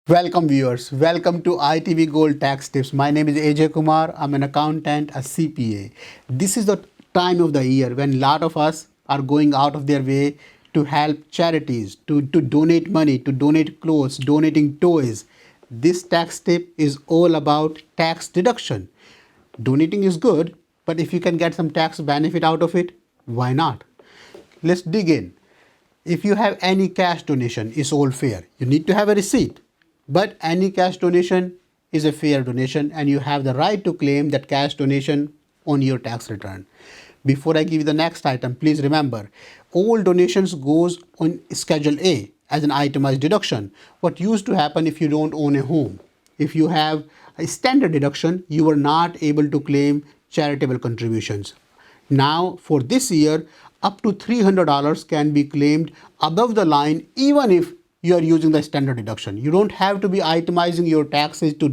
Welcome viewers, welcome to ITV Gold Tax Tips. My name is AJ Kumar. I'm an accountant, a CPA. This is the time of the year when a lot of us are going out of their way to help charities, to donate money, to donate clothes, donating toys. This tax tip is all about tax deduction. Donating is good, but if you can get some tax benefit out of it, why not? Let's dig in. If you have any cash donation, it's all fair. You need to have a receipt. But any cash donation is a fair donation and you have the right to claim that cash donation on your tax return. Before I give you the next item, please remember, all donations goes on Schedule A as an itemized deduction. What used to happen if you don't own a home? If you have a standard deduction, you are not able to claim charitable contributions. Now, for this year, up to $300 can be claimed above the line even if you are using the standard deduction. You don't have to be itemizing your taxes to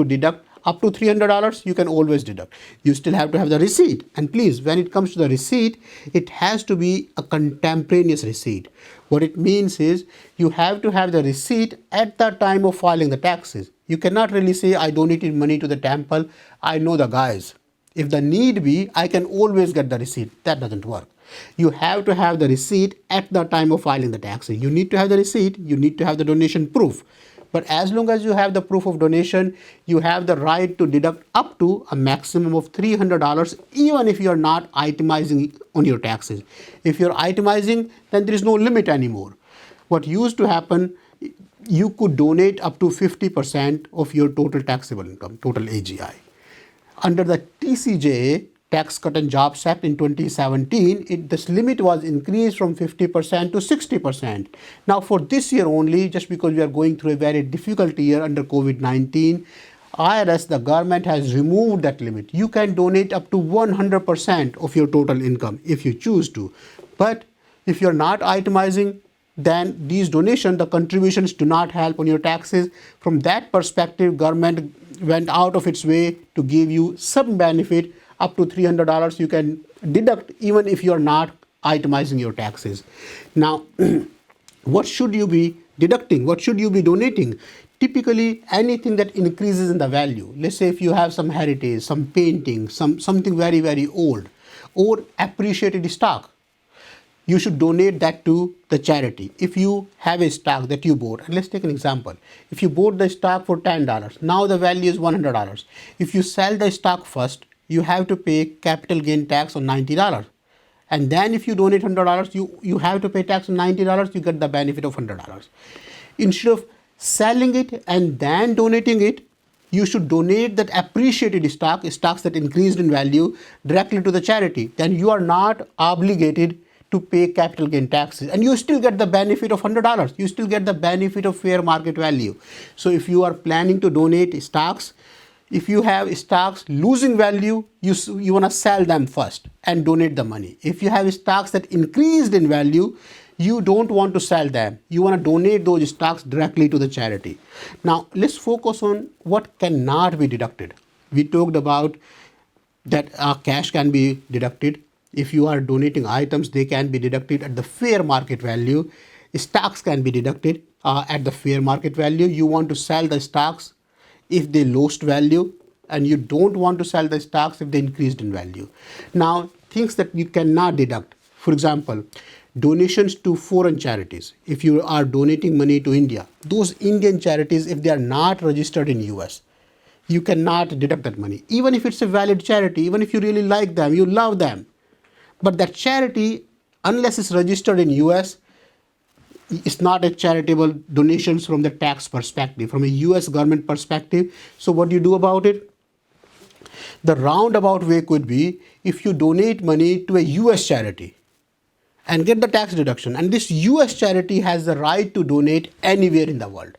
deduct. Up to $300, you can always deduct. You still have to have the receipt. And please, when it comes to the receipt, it has to be a contemporaneous receipt. What it means is you have to have the receipt at the time of filing the taxes. You cannot really say, I donated money to the temple. I know the guys. If the need be, I can always get the receipt. That doesn't work. You have to have the receipt at the time of filing the taxes. You need to have the receipt. You need to have the donation proof. But as long as you have the proof of donation, you have the right to deduct up to a maximum of $300 even if you are not itemizing on your taxes. If you're itemizing, then there is no limit anymore. What used to happen, you could donate up to 50% of your total taxable income, total AGI. Under the TCJA, Tax Cut and Jobs Act in 2017, this limit was increased from 50% to 60%. Now for this year only, just because we are going through a very difficult year under COVID-19, IRS, the government has removed that limit. You can donate up to 100% of your total income if you choose to. But if you're not itemizing, then these donations, the contributions do not help on your taxes. From that perspective, government went out of its way to give you some benefit. Up to $300 you can deduct even if you are not itemizing your taxes. Now, what should you be deducting? What should you be donating? Typically, anything that increases in the value. Let's say if you have some heritage, some painting, something very, very old, or appreciated stock, you should donate that to the charity. If you have a stock that you bought, and let's take an example. If you bought the stock for $10, now the value is $100. If you sell the stock first, you have to pay capital gain tax on $90. And then if you donate $100, you have to pay tax on $90, you get the benefit of $100. Instead of selling it and then donating it, you should donate that appreciated stocks that increased in value directly to the charity. Then you are not obligated to pay capital gain taxes and you still get the benefit of $100. You still get the benefit of fair market value. So if you are planning to donate stocks, if you have stocks losing value, you want to sell them first and donate the money. If you have stocks that increased in value, you don't want to sell them. You want to donate those stocks directly to the charity. Now, let's focus on what cannot be deducted. We talked about that cash can be deducted. If you are donating items, they can be deducted at the fair market value. Stocks can be deducted at the fair market value. You want to sell the stocks if they lost value, and you don't want to sell the stocks if they increased in value. Now, things that you cannot deduct. For example, donations to foreign charities. If you are donating money to India, those Indian charities, if they are not registered in US, you cannot deduct that money. Even if it's a valid charity, even if you really like them, you love them. But that charity, unless it's registered in US, it's not a charitable donations from the tax perspective, from a US government perspective. So what do you do about it? The roundabout way could be if you donate money to a US charity and get the tax deduction. And this US charity has the right to donate anywhere in the world.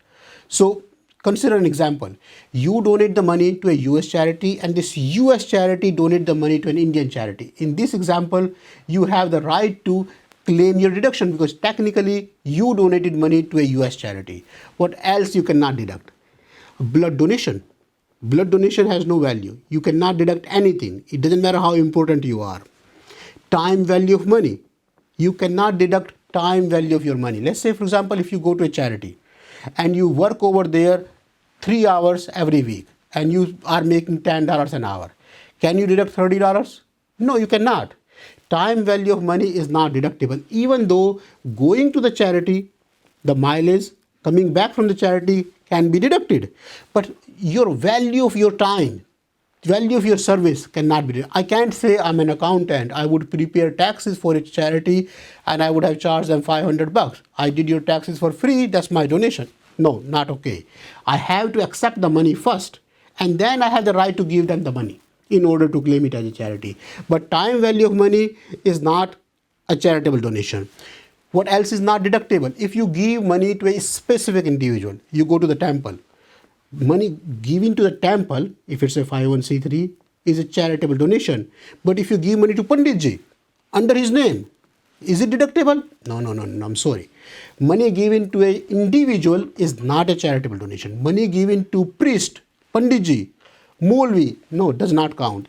So consider an example. You donate the money to a US charity and this US charity donate the money to an Indian charity. In this example, you have the right to claim your deduction because technically you donated money to a US charity. What else you cannot deduct? Blood donation. Blood donation has no value. You cannot deduct anything. It doesn't matter how important you are. Time value of money. You cannot deduct time value of your money. Let's say, for example, if you go to a charity and you work over there 3 hours every week and you are making $10 an hour, can you deduct $30? No, you cannot. Time value of money is not deductible, even though going to the charity, the mileage coming back from the charity can be deducted. But your value of your time, value of your service cannot be deducted. I can't say I'm an accountant, I would prepare taxes for a charity and I would have charged them $500. I did your taxes for free, that's my donation. No, not okay. I have to accept the money first and then I have the right to give them the money in order to claim it as a charity. But time value of money is not a charitable donation. What else is not deductible? If you give money to a specific individual, you go to the temple, money given to the temple, if it's a 501c3, is a charitable donation. But if you give money to Panditji under his name, is it deductible? No, I'm sorry. Money given to an individual is not a charitable donation. Money given to priest, Panditji, Molvi, no, does not count.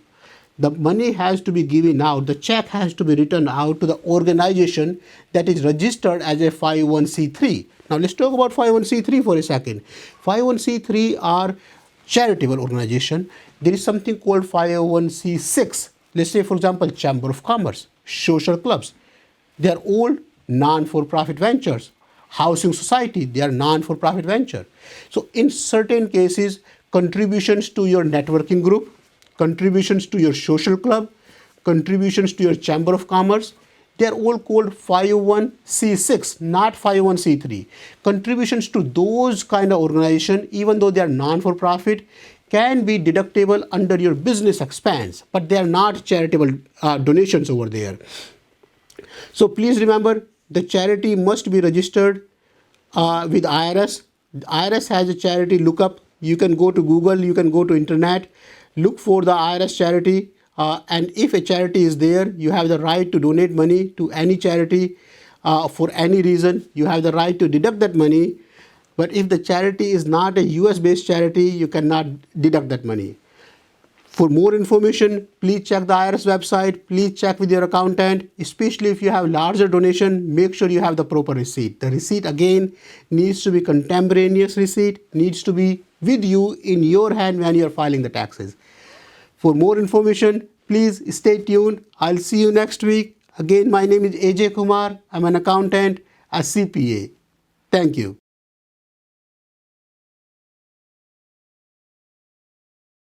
The money has to be given out, the check has to be written out to the organization that is registered as a 501c3. Now let's talk about 501c3 for a second. 501c3 are charitable organization. There is something called 501c6. Let's say, for example, Chamber of Commerce, social clubs. They are all non-for-profit ventures. Housing society, they are non-for-profit venture. So in certain cases, contributions to your networking group, contributions to your social club, contributions to your Chamber of Commerce, they are all called 501c6, not 501c3. Contributions to those kind of organization, even though they are non-for-profit, can be deductible under your business expense, but they are not charitable donations over there. So please remember, the charity must be registered with IRS. IRS has a charity lookup. You can go to Google, you can go to internet, look for the IRS charity, and if a charity is there, you have the right to donate money to any charity for any reason. You have the right to deduct that money. But if the charity is not a US-based charity, you cannot deduct that money. For more information, please check the IRS website. Please check with your accountant, especially if you have larger donation, make sure you have the proper receipt. The receipt again needs to be contemporaneous receipt, needs to be with you in your hand when you are filing the taxes. For more information, please stay tuned. I'll see you next week. Again, my name is AJ Kumar. I'm an accountant, a CPA. Thank you.